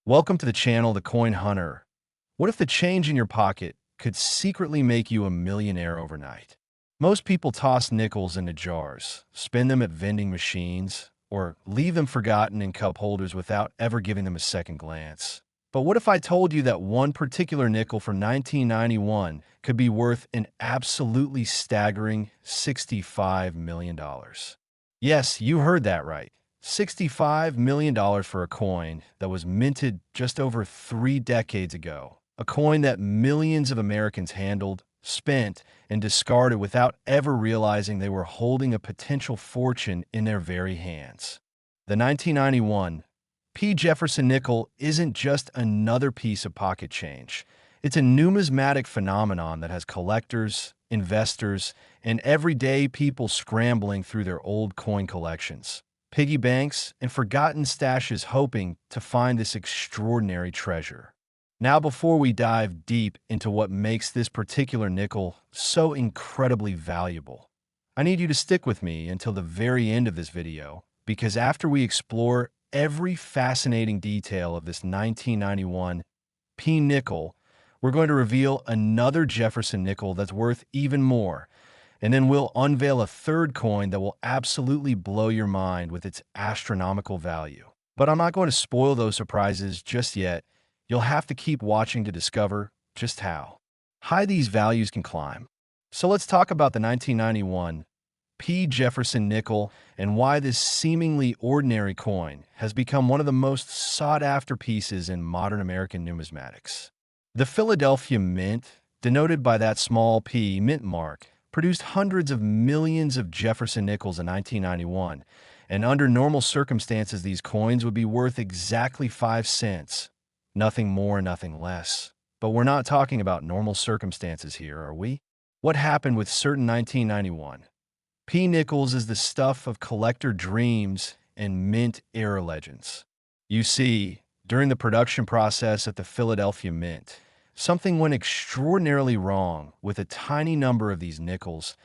Welcome to the channel, The Coin Hunter. What if the change in your pocket could secretly make you a millionaire overnight? Most people toss nickels into jars, spend them at vending machines, or leave them forgotten in cup holders without ever giving them a second glance. But what if I told you that one particular nickel from 1991 could be worth an absolutely staggering $65 million? Yes, you heard that right. $65 million for a coin that was minted just over 3 decades ago. A coin that millions of Americans handled, spent, and discarded without ever realizing they were holding a potential fortune in their very hands. The 1991 P Jefferson nickel isn't just another piece of pocket change. It's a numismatic phenomenon that has collectors, investors, and everyday people scrambling through their old coin collections, piggy banks, and forgotten stashes hoping to find this extraordinary treasure. Now, before we dive deep into what makes this particular nickel so incredibly valuable, I need you to stick with me until the very end of this video, because after we explore every fascinating detail of this 1991 P nickel, we're going to reveal another Jefferson nickel that's worth even more. And then we'll unveil a third coin that will absolutely blow your mind with its astronomical value. But I'm not going to spoil those surprises just yet. You'll have to keep watching to discover just how high these values can climb. So let's talk about the 1991 P Jefferson nickel and why this seemingly ordinary coin has become one of the most sought-after pieces in modern American numismatics. The Philadelphia Mint, denoted by that small p mint mark, produced hundreds of millions of Jefferson nickels in 1991, and under normal circumstances these coins would be worth exactly 5 cents. Nothing more, nothing less. But we're not talking about normal circumstances here, are we? What happened with certain 1991 P nickels is the stuff of collector dreams and mint-era legends. You see, during the production process at the Philadelphia Mint, something went extraordinarily wrong with a tiny number of these nickels,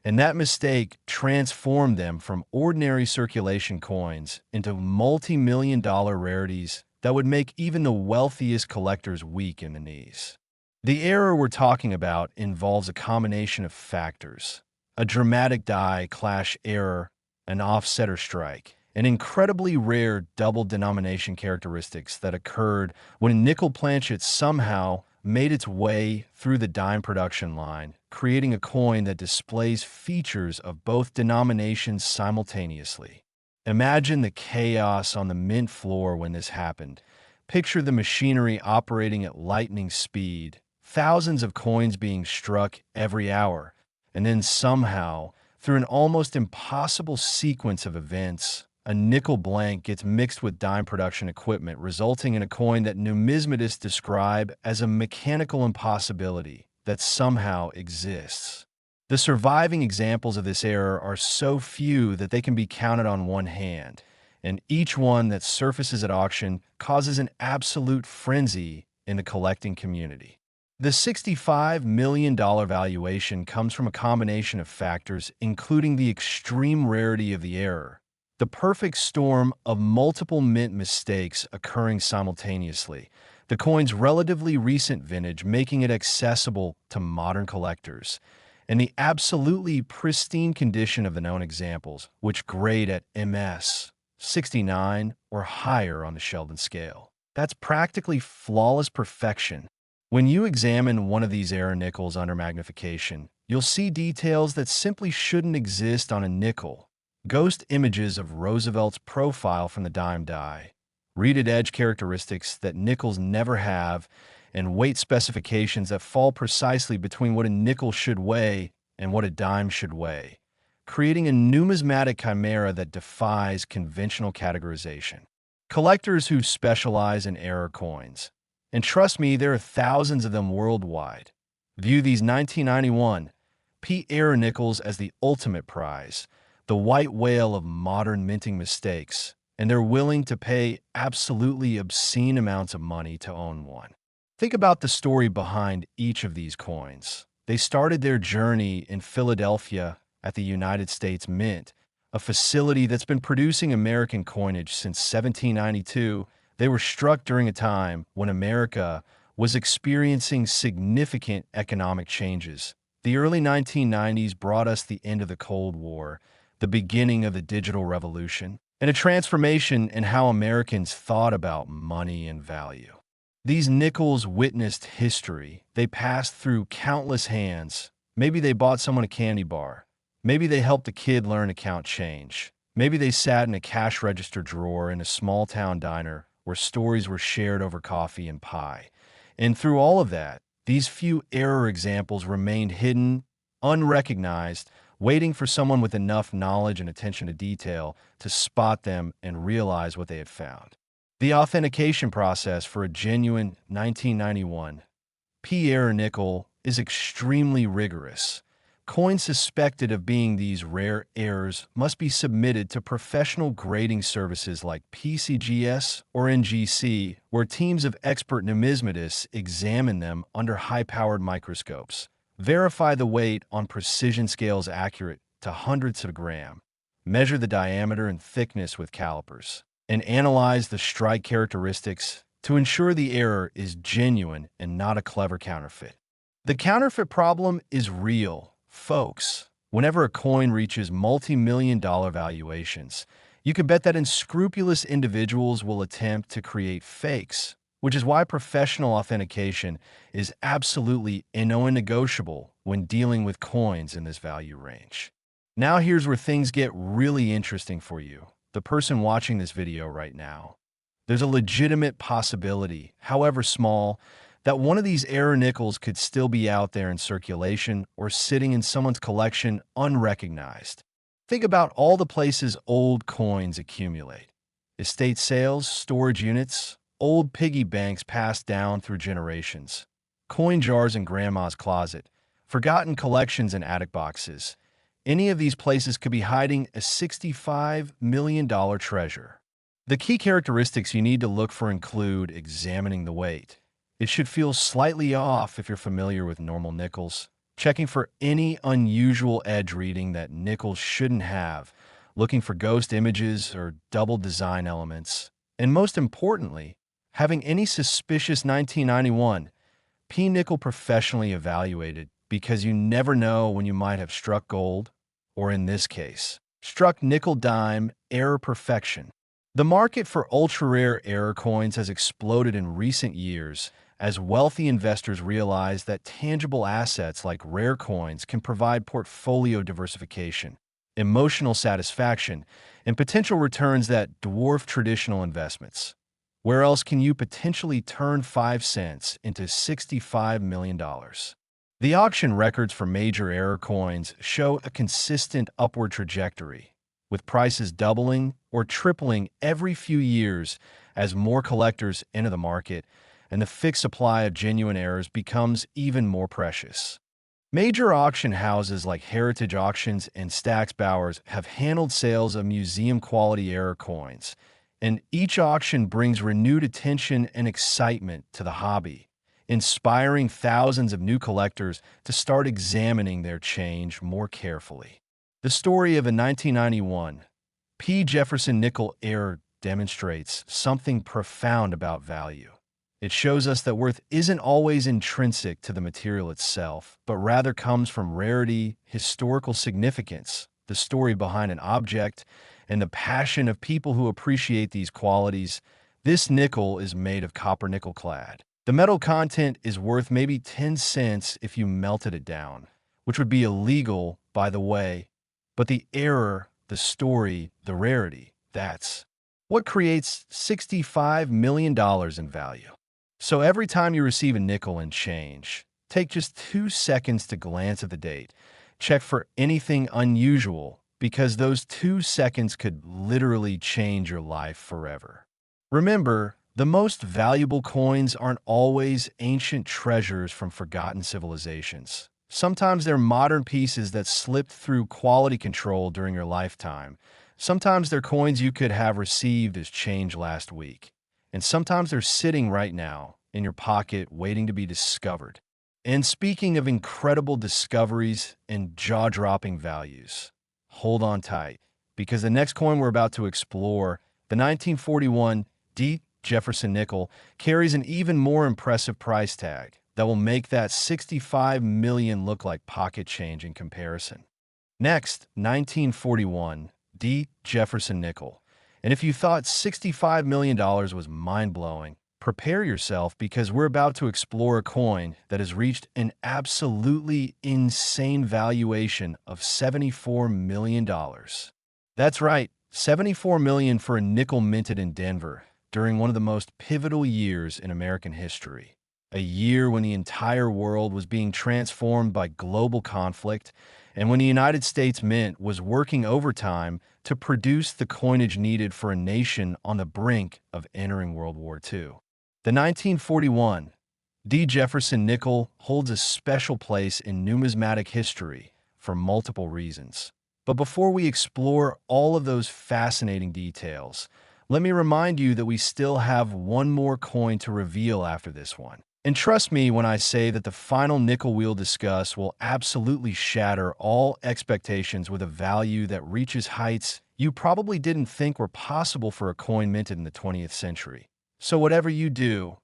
and that mistake transformed them from ordinary circulation coins into multi-million-dollar rarities that would make even the wealthiest collectors weak in the knees. The error we're talking about involves a combination of factors: a dramatic die-clash error, an offset or strike, and incredibly rare double denomination characteristics that occurred when a nickel planchet somehow made its way through the dime production line, creating a coin that displays features of both denominations simultaneously. Imagine the chaos on the mint floor when this happened. Picture the machinery operating at lightning speed, thousands of coins being struck every hour, and then somehow, through an almost impossible sequence of events, a nickel blank gets mixed with dime production equipment, resulting in a coin that numismatists describe as a mechanical impossibility that somehow exists. The surviving examples of this error are so few that they can be counted on one hand, and each one that surfaces at auction causes an absolute frenzy in the collecting community. The $65 million valuation comes from a combination of factors, including the extreme rarity of the error, the perfect storm of multiple mint mistakes occurring simultaneously, the coin's relatively recent vintage making it accessible to modern collectors, and the absolutely pristine condition of the known examples, which grade at MS 69 or higher on the Sheldon scale. That's practically flawless perfection. When you examine one of these error nickels under magnification, you'll see details that simply shouldn't exist on a nickel. Ghost images of Roosevelt's profile from the dime die, reeded edge characteristics that nickels never have, and weight specifications that fall precisely between what a nickel should weigh and what a dime should weigh, creating a numismatic chimera that defies conventional categorization. Collectors who specialize in error coins, and trust me, there are thousands of them worldwide, view these 1991 P error nickels as the ultimate prize, the white whale of modern minting mistakes, and they're willing to pay absolutely obscene amounts of money to own one. Think about the story behind each of these coins. They started their journey in Philadelphia at the United States Mint, a facility that's been producing American coinage since 1792, They were struck during a time when America was experiencing significant economic changes. The early 1990s brought us the end of the Cold War, the beginning of the digital revolution, and a transformation in how Americans thought about money and value. These nickels witnessed history. They passed through countless hands. Maybe they bought someone a candy bar. Maybe they helped a kid learn to count change. Maybe they sat in a cash register drawer in a small-town diner where stories were shared over coffee and pie. And through all of that, these few error examples remained hidden, unrecognized, waiting for someone with enough knowledge and attention to detail to spot them and realize what they had found. The authentication process for a genuine 1991 P error nickel is extremely rigorous. Coins suspected of being these rare errors must be submitted to professional grading services like PCGS or NGC, where teams of expert numismatists examine them under high-powered microscopes, verify the weight on precision scales accurate to hundredths of a gram, measure the diameter and thickness with calipers, and analyze the strike characteristics to ensure the error is genuine and not a clever counterfeit. The counterfeit problem is real, folks. Whenever a coin reaches multi-million-dollar valuations, you can bet that unscrupulous individuals will attempt to create fakes, which is why professional authentication is absolutely non-negotiable when dealing with coins in this value range. Now here's where things get really interesting for you, the person watching this video right now. There's a legitimate possibility, however small, that one of these error nickels could still be out there in circulation or sitting in someone's collection unrecognized. Think about all the places old coins accumulate. Estate sales, storage units, old piggy banks passed down through generations, coin jars in grandma's closet, forgotten collections in attic boxes. Any of these places could be hiding a $65 million treasure. The key characteristics you need to look for include examining the weight. It should feel slightly off if you're familiar with normal nickels, checking for any unusual edge reading that nickels shouldn't have, looking for ghost images or double design elements, and most importantly, having any suspicious 1991 P nickel professionally evaluated, because you never know when you might have struck gold, or in this case, struck nickel dime error perfection. The market for ultra-rare error coins has exploded in recent years as wealthy investors realize that tangible assets like rare coins can provide portfolio diversification, emotional satisfaction, and potential returns that dwarf traditional investments. Where else can you potentially turn 5 cents into $65 million? The auction records for major error coins show a consistent upward trajectory, with prices doubling or tripling every few years as more collectors enter the market and the fixed supply of genuine errors becomes even more precious. Major auction houses like Heritage Auctions and Stack's Bowers have handled sales of museum-quality error coins, and each auction brings renewed attention and excitement to the hobby, inspiring thousands of new collectors to start examining their change more carefully. The story of a 1991 P Jefferson Nickel error demonstrates something profound about value. It shows us that worth isn't always intrinsic to the material itself, but rather comes from rarity, historical significance, the story behind an object, and the passion of people who appreciate these qualities. This nickel is made of copper nickel clad. The metal content is worth maybe 10 cents if you melted it down, which would be illegal, by the way. But the error, the story, the rarity, that's what creates $65 million in value. So every time you receive a nickel and change, take just 2 seconds to glance at the date. Check for anything unusual, because those 2 seconds could literally change your life forever. Remember, the most valuable coins aren't always ancient treasures from forgotten civilizations. Sometimes they're modern pieces that slipped through quality control during your lifetime. Sometimes they're coins you could have received as change last week. And sometimes they're sitting right now in your pocket waiting to be discovered. And speaking of incredible discoveries and jaw-dropping values, hold on tight, because the next coin we're about to explore, the 1941 D Jefferson Nickel carries an even more impressive price tag that will make that 65 million look like pocket change in comparison. Next, 1941, D Jefferson Nickel. And if you thought $65 million was mind-blowing, prepare yourself because we're about to explore a coin that has reached an absolutely insane valuation of $74 million. That's right, $74 million for a nickel minted in Denver during one of the most pivotal years in American history. A year when the entire world was being transformed by global conflict and when the United States Mint was working overtime to produce the coinage needed for a nation on the brink of entering World War II. The 1941 D Jefferson Nickel holds a special place in numismatic history for multiple reasons. But before we explore all of those fascinating details, let me remind you that we still have one more coin to reveal after this one. And trust me when I say that the final nickel we'll discuss will absolutely shatter all expectations with a value that reaches heights you probably didn't think were possible for a coin minted in the 20th century. So whatever you do,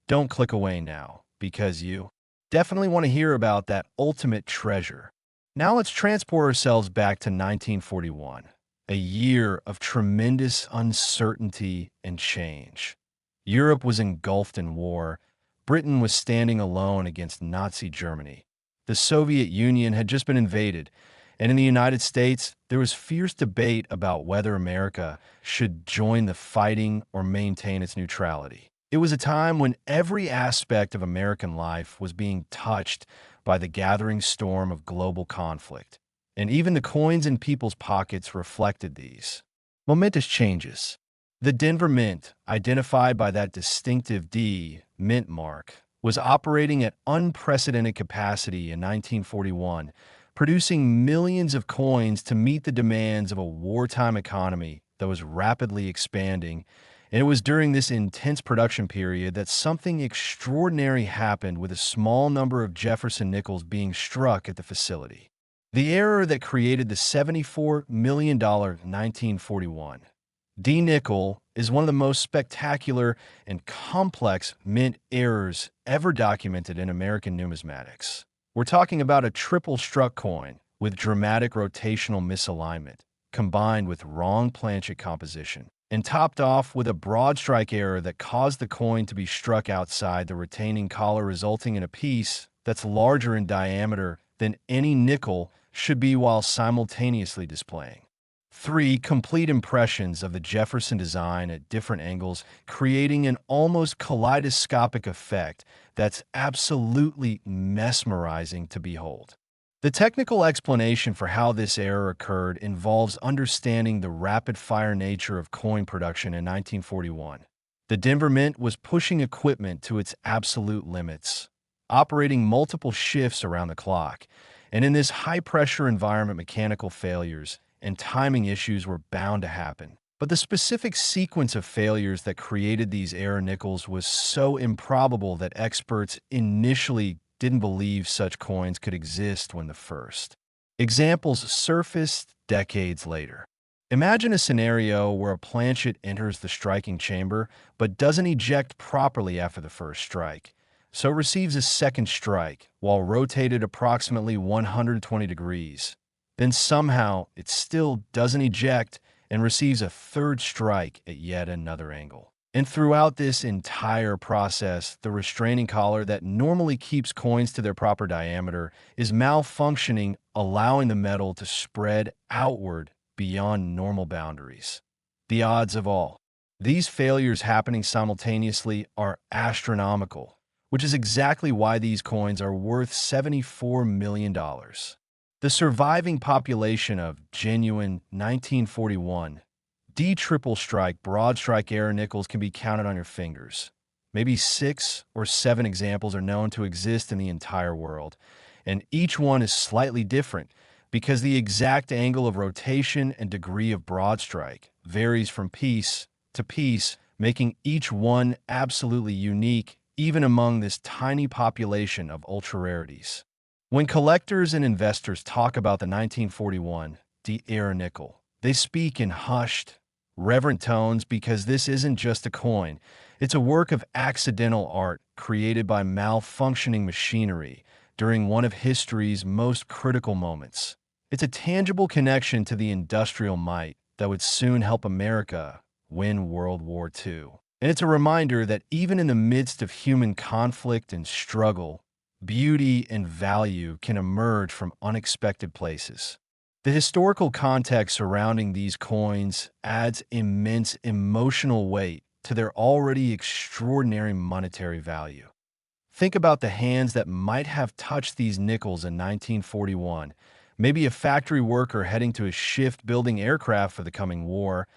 don't click away now, because you definitely want to hear about that ultimate treasure. Now let's transport ourselves back to 1941, a year of tremendous uncertainty and change. Europe was engulfed in war. Britain was standing alone against Nazi Germany. The Soviet Union had just been invaded, and in the United States, there was fierce debate about whether America should join the fighting or maintain its neutrality. It was a time when every aspect of American life was being touched by the gathering storm of global conflict, and even the coins in people's pockets reflected these momentous changes. The Denver Mint, identified by that distinctive D mint mark, was operating at unprecedented capacity in 1941, producing millions of coins to meet the demands of a wartime economy that was rapidly expanding. And it was during this intense production period that something extraordinary happened with a small number of Jefferson nickels being struck at the facility. The error that created the $74 million 1941 D nickel is one of the most spectacular and complex mint errors ever documented in American numismatics. We're talking about a triple struck coin with dramatic rotational misalignment, combined with wrong planchet composition, and topped off with a broadstrike error that caused the coin to be struck outside the retaining collar, resulting in a piece that's larger in diameter than any nickel should be while simultaneously displaying. 3 complete impressions of the Jefferson design at different angles, creating an almost kaleidoscopic effect that's absolutely mesmerizing to behold. The technical explanation for how this error occurred involves understanding the rapid-fire nature of coin production in 1941. The Denver Mint was pushing equipment to its absolute limits, operating multiple shifts around the clock, and in this high-pressure environment, mechanical failures and timing issues were bound to happen. But the specific sequence of failures that created these error nickels was so improbable that experts initially didn't believe such coins could exist when the first examples surfaced decades later. Imagine a scenario where a planchet enters the striking chamber but doesn't eject properly after the first strike, so it receives a second strike while rotated approximately 120 degrees. Then somehow it still doesn't eject and receives a third strike at yet another angle. And throughout this entire process, the restraining collar that normally keeps coins to their proper diameter is malfunctioning, allowing the metal to spread outward beyond normal boundaries. The odds of all these failures happening simultaneously are astronomical, which is exactly why these coins are worth $74 million. The surviving population of genuine 1941 D triple strike broadstrike error nickels can be counted on your fingers. Maybe 6 or 7 examples are known to exist in the entire world, and each one is slightly different because the exact angle of rotation and degree of broadstrike varies from piece to piece, making each one absolutely unique even among this tiny population of ultra-rarities. When collectors and investors talk about the 1941 D error nickel, they speak in hushed, reverent tones because this isn't just a coin. It's a work of accidental art created by malfunctioning machinery during one of history's most critical moments. It's a tangible connection to the industrial might that would soon help America win World War II. And it's a reminder that even in the midst of human conflict and struggle, beauty and value can emerge from unexpected places. The historical context surrounding these coins adds immense emotional weight to their already extraordinary monetary value. Think about the hands that might have touched these nickels in 1941. Maybe a factory worker heading to a shift building aircraft for the coming war.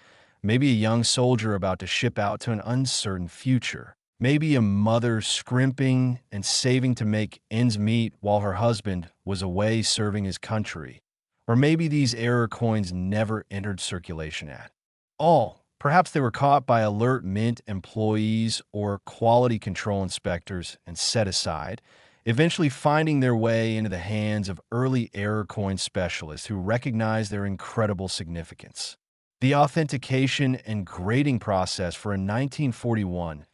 Maybe a young soldier about to ship out to an uncertain future. Maybe a mother scrimping and saving to make ends meet while her husband was away serving his country. Or maybe these error coins never entered circulation at all. Perhaps they were caught by alert mint employees or quality control inspectors and set aside, eventually finding their way into the hands of early error coin specialists who recognized their incredible significance. The authentication and grading process for a 1941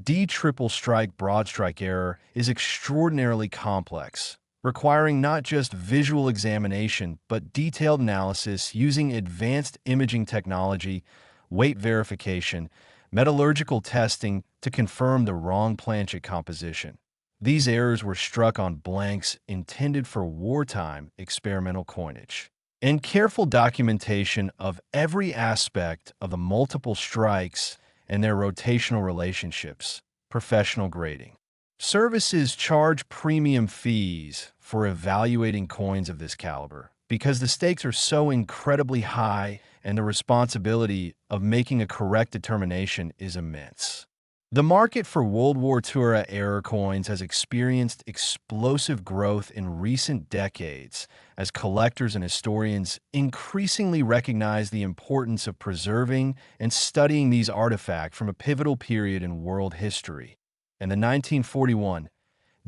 D triple strike broadstrike error is extraordinarily complex, requiring not just visual examination but detailed analysis using advanced imaging technology, weight verification, metallurgical testing to confirm the wrong planchet composition. These errors were struck on blanks intended for wartime experimental coinage. And careful documentation of every aspect of the multiple strikes and their rotational relationships, professional grading. Services charge premium fees for evaluating coins of this caliber because the stakes are so incredibly high and the responsibility of making a correct determination is immense. The market for World War II error coins has experienced explosive growth in recent decades as collectors and historians increasingly recognize the importance of preserving and studying these artifacts from a pivotal period in world history. And the 1941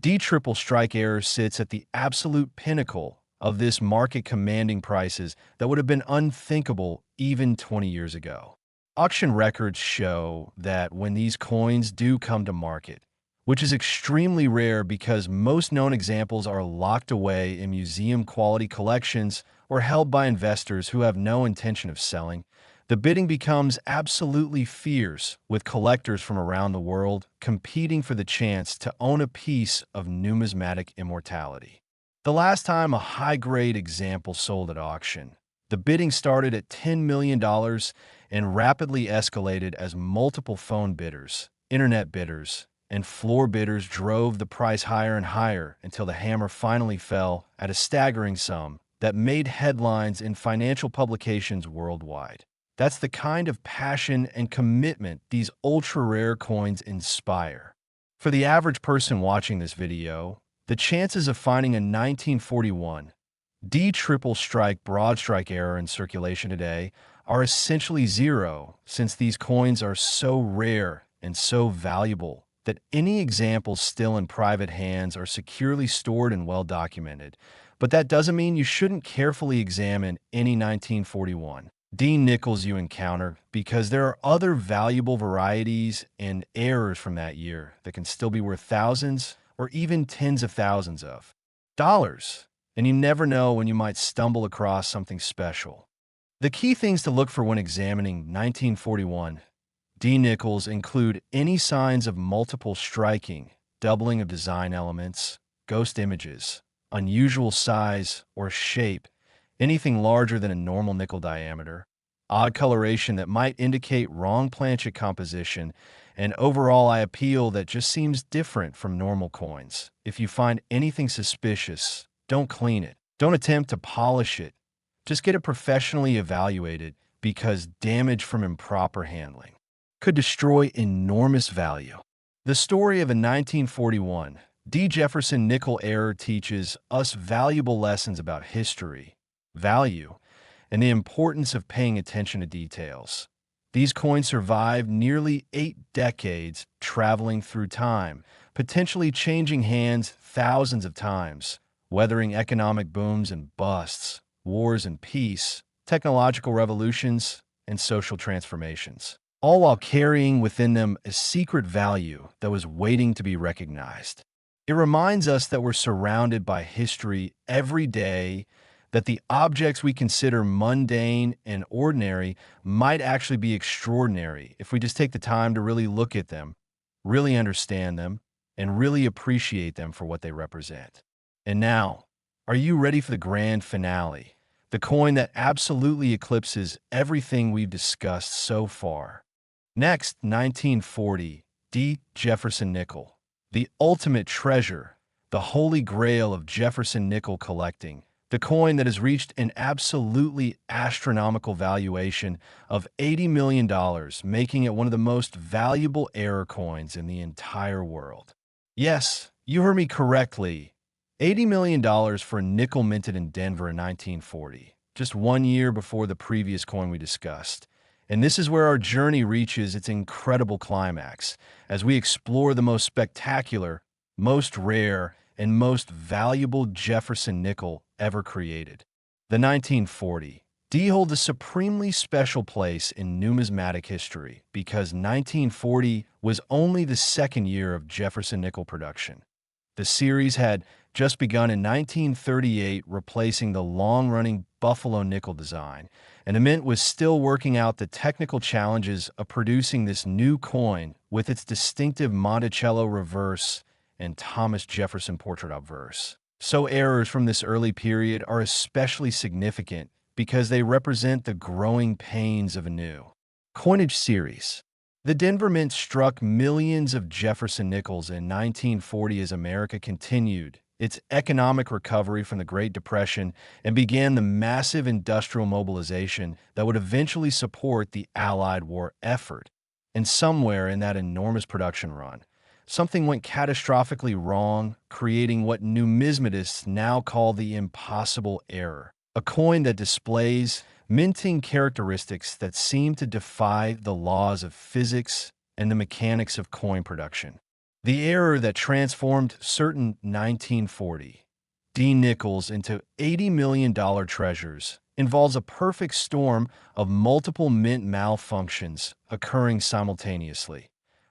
D triple strike error sits at the absolute pinnacle of this market, commanding prices that would have been unthinkable even 20 years ago. Auction records show that when these coins do come to market, which is extremely rare because most known examples are locked away in museum-quality collections or held by investors who have no intention of selling, the bidding becomes absolutely fierce, with collectors from around the world competing for the chance to own a piece of numismatic immortality. The last time a high-grade example sold at auction, the bidding started at $10 million and rapidly escalated as multiple phone bidders, internet bidders, and floor bidders drove the price higher and higher until the hammer finally fell at a staggering sum that made headlines in financial publications worldwide. That's the kind of passion and commitment these ultra-rare coins inspire. For the average person watching this video, the chances of finding a 1941 D triple strike broadstrike error in circulation today are essentially zero, since these coins are so rare and so valuable that any examples still in private hands are securely stored and well documented. But that doesn't mean you shouldn't carefully examine any 1941 D nickels you encounter, because there are other valuable varieties and errors from that year that can still be worth thousands or even tens of thousands of dollars. And you never know when you might stumble across something special. The key things to look for when examining 1941 D nickels include any signs of multiple striking, doubling of design elements, ghost images, unusual size or shape, anything larger than a normal nickel diameter, odd coloration that might indicate wrong planchet composition, and overall eye appeal that just seems different from normal coins. If you find anything suspicious, don't clean it. Don't attempt to polish it. Just get it professionally evaluated, because damage from improper handling could destroy enormous value. The story of a 1941 D Jefferson nickel error teaches us valuable lessons about history, value, and the importance of paying attention to details. These coins survived nearly 8 decades, traveling through time, potentially changing hands thousands of times, weathering economic booms and busts, wars and peace, technological revolutions, and social transformations, all while carrying within them a secret value that was waiting to be recognized. It reminds us that we're surrounded by history every day, that the objects we consider mundane and ordinary might actually be extraordinary if we just take the time to really look at them, really understand them, and really appreciate them for what they represent. And now, are you ready for the grand finale? The coin that absolutely eclipses everything we've discussed so far. Next, 1940, D Jefferson Nickel. The ultimate treasure, the holy grail of Jefferson nickel collecting, the coin that has reached an absolutely astronomical valuation of $80 million, making it one of the most valuable error coins in the entire world. Yes, you heard me correctly. $80 million for a nickel minted in Denver in 1940, just 1 year before the previous coin we discussed. And this is where our journey reaches its incredible climax, as we explore the most spectacular, most rare, and most valuable Jefferson nickel ever created. The 1940. D holds a supremely special place in numismatic history because 1940 was only the second year of Jefferson nickel production. The series had just begun in 1938, replacing the long-running Buffalo nickel design, and the mint was still working out the technical challenges of producing this new coin with its distinctive Monticello reverse and Thomas Jefferson portrait obverse. So errors from this early period are especially significant because they represent the growing pains of a new coinage series. The Denver Mint struck millions of Jefferson nickels in 1940 as America continued its economic recovery from the Great Depression and began the massive industrial mobilization that would eventually support the Allied war effort. And somewhere in that enormous production run, something went catastrophically wrong, creating what numismatists now call the impossible error, a coin that displays minting characteristics that seem to defy the laws of physics and the mechanics of coin production. The error that transformed certain 1940 D nickels into $80 million treasures involves a perfect storm of multiple mint malfunctions occurring simultaneously.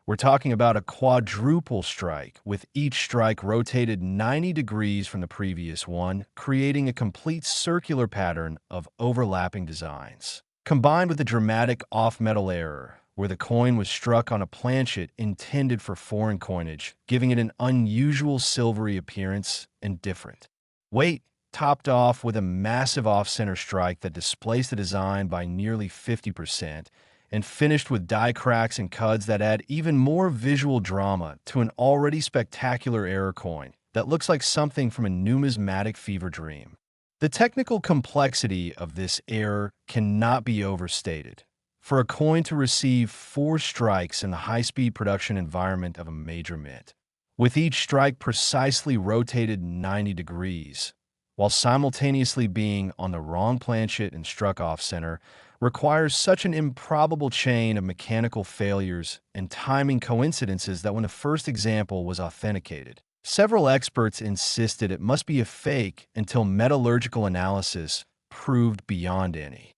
We're talking about a quadruple strike, with each strike rotated 90 degrees from the previous one, creating a complete circular pattern of overlapping designs. Combined with a dramatic off-metal error, where the coin was struck on a planchet intended for foreign coinage, giving it an unusual silvery appearance and different weight, topped off with a massive off-center strike that displaced the design by nearly 50%, and finished with die cracks and cuds that add even more visual drama to an already spectacular error coin that looks like something from a numismatic fever dream. The technical complexity of this error cannot be overstated. For a coin to receive 4 strikes in the high-speed production environment of a major mint, with each strike precisely rotated 90 degrees, while simultaneously being on the wrong planchet and struck off-center, requires such an improbable chain of mechanical failures and timing coincidences that when the first example was authenticated, several experts insisted it must be a fake until metallurgical analysis proved beyond any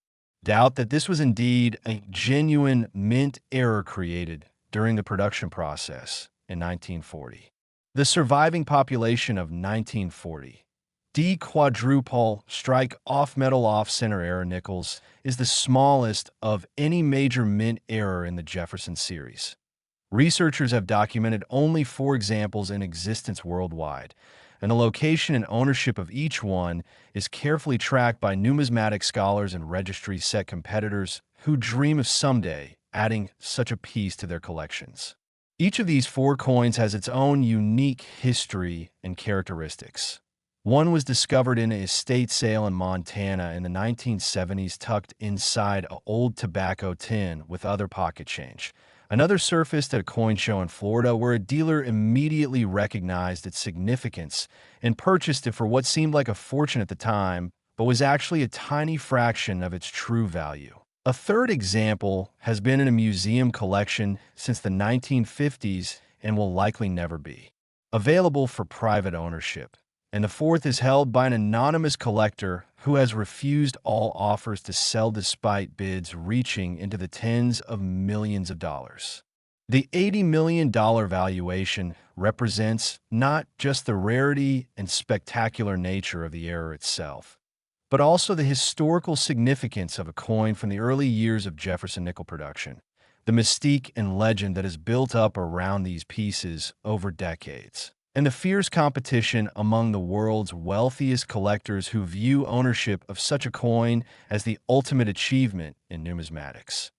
doubt that this was indeed a genuine mint error created during the production process in 1940. The surviving population of 1940 D quadruple strike off-metal off-center error nickels is the smallest of any major mint error in the Jefferson series. Researchers have documented only 4 examples in existence worldwide, and the location and ownership of each one is carefully tracked by numismatic scholars and registry set competitors who dream of someday adding such a piece to their collections. Each of these 4 coins has its own unique history and characteristics. One was discovered in an estate sale in Montana in the 1970s, tucked inside an old tobacco tin with other pocket change. Another surfaced at a coin show in Florida where a dealer immediately recognized its significance and purchased it for what seemed like a fortune at the time, but was actually a tiny fraction of its true value. A third example has been in a museum collection since the 1950s and will likely never be available for private ownership. and the fourth is held by an anonymous collector who has refused all offers to sell despite bids reaching into the tens of millions of dollars. The $80 million valuation represents not just the rarity and spectacular nature of the error itself, but also the historical significance of a coin from the early years of Jefferson nickel production, the mystique and legend that is built up around these pieces over decades, and the fierce competition among the world's wealthiest collectors who view ownership of such a coin as the ultimate achievement in numismatics.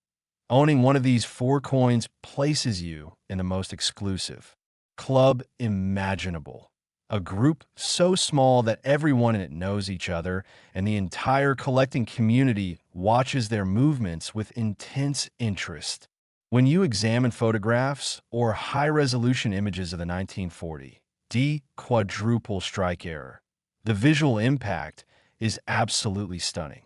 Owning one of these four coins places you in the most exclusive club imaginable, a group so small that everyone in it knows each other, and the entire collecting community watches their movements with intense interest. When you examine photographs or high-resolution images of the 1940 D quadruple strike error, the visual impact is absolutely stunning.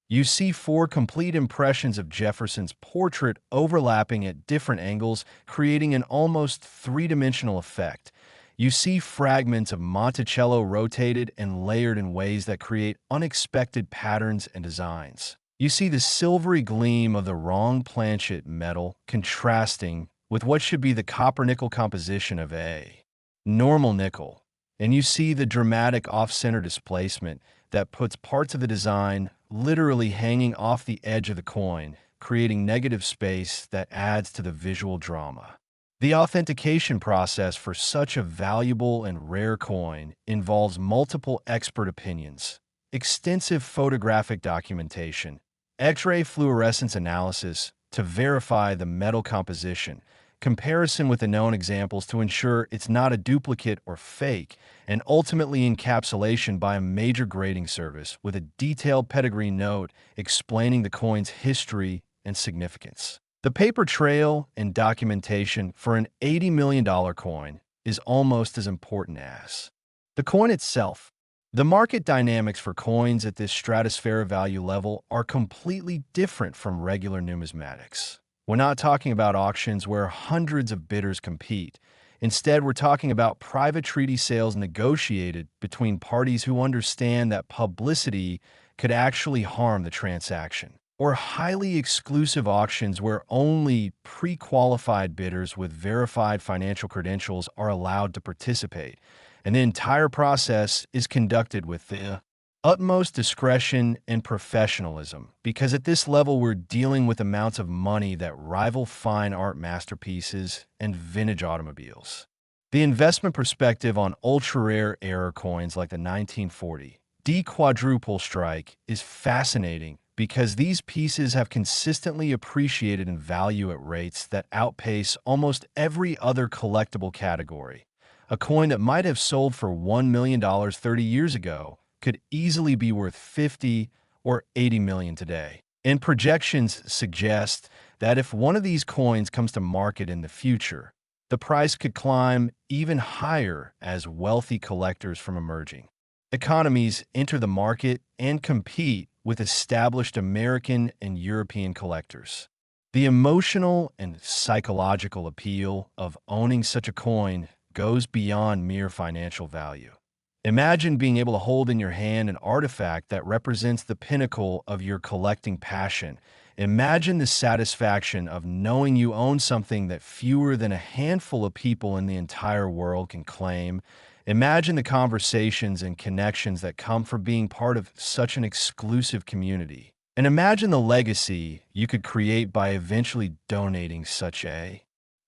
You see four complete impressions of Jefferson's portrait overlapping at different angles, creating an almost three-dimensional effect. You see fragments of Monticello rotated and layered in ways that create unexpected patterns and designs. You see the silvery gleam of the wrong planchet metal contrasting with what should be the copper-nickel composition of a normal nickel, and you see the dramatic off-center displacement that puts parts of the design literally hanging off the edge of the coin, creating negative space that adds to the visual drama. The authentication process for such a valuable and rare coin involves multiple expert opinions, extensive photographic documentation, X-ray fluorescence analysis to verify the metal composition, comparison with the known examples to ensure it's not a duplicate or fake, and ultimately encapsulation by a major grading service with a detailed pedigree note explaining the coin's history and significance. The paper trail and documentation for an $80 million coin is almost as important as the coin itself. The market dynamics for coins at this stratospheric value level are completely different from regular numismatics. We're not talking about auctions where hundreds of bidders compete. Instead, we're talking about private treaty sales negotiated between parties who understand that publicity could actually harm the transaction, or highly exclusive auctions where only pre-qualified bidders with verified financial credentials are allowed to participate, and the entire process is conducted with the utmost discretion and professionalism, because at this level we're dealing with amounts of money that rival fine art masterpieces and vintage automobiles. The investment perspective on ultra-rare error coins like the 1940 D quadruple strike is fascinating because these pieces have consistently appreciated in value at rates that outpace almost every other collectible category. A coin that might have sold for $1 million 30 years ago could easily be worth $50 or $80 million today. And projections suggest that if one of these coins comes to market in the future, the price could climb even higher as wealthy collectors from emerging economies enter the market and compete with established American and European collectors. The emotional and psychological appeal of owning such a coin goes beyond mere financial value. Imagine being able to hold in your hand an artifact that represents the pinnacle of your collecting passion. Imagine the satisfaction of knowing you own something that fewer than a handful of people in the entire world can claim. Imagine the conversations and connections that come from being part of such an exclusive community. And imagine the legacy you could create by eventually donating such a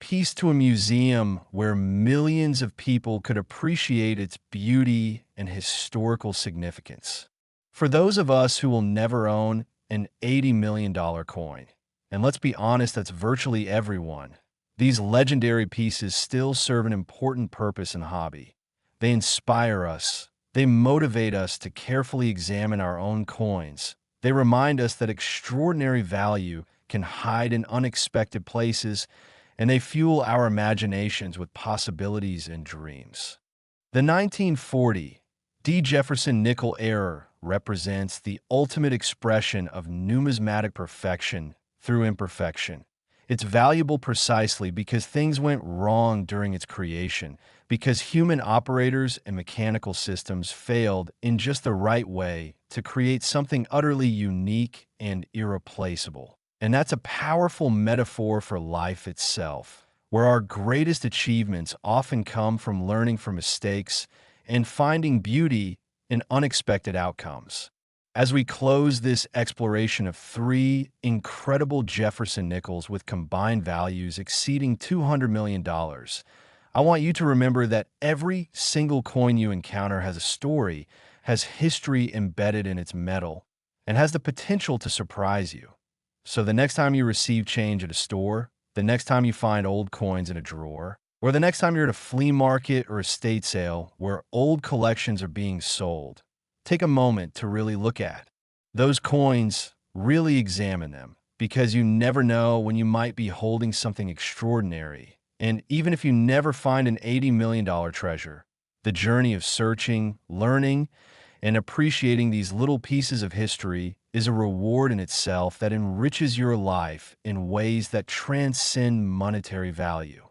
piece to a museum where millions of people could appreciate its beauty and historical significance. For those of us who will never own an $80 million coin, and let's be honest, that's virtually everyone, these legendary pieces still serve an important purpose in the hobby. They inspire us. They motivate us to carefully examine our own coins. They remind us that extraordinary value can hide in unexpected places, and they fuel our imaginations with possibilities and dreams. The 1940 D Jefferson nickel error represents the ultimate expression of numismatic perfection through imperfection. It's valuable precisely because things went wrong during its creation, because human operators and mechanical systems failed in just the right way to create something utterly unique and irreplaceable. And that's a powerful metaphor for life itself, where our greatest achievements often come from learning from mistakes and finding beauty in unexpected outcomes. As we close this exploration of three incredible Jefferson nickels with combined values exceeding $200 million, I want you to remember that every single coin you encounter has a story, has history embedded in its metal, and has the potential to surprise you. So the next time you receive change at a store, the next time you find old coins in a drawer, or the next time you're at a flea market or estate sale where old collections are being sold, take a moment to really look at those coins, really examine them, because you never know when you might be holding something extraordinary. And even if you never find an $80 million treasure, the journey of searching, learning, and appreciating these little pieces of history is a reward in itself that enriches your life in ways that transcend monetary value.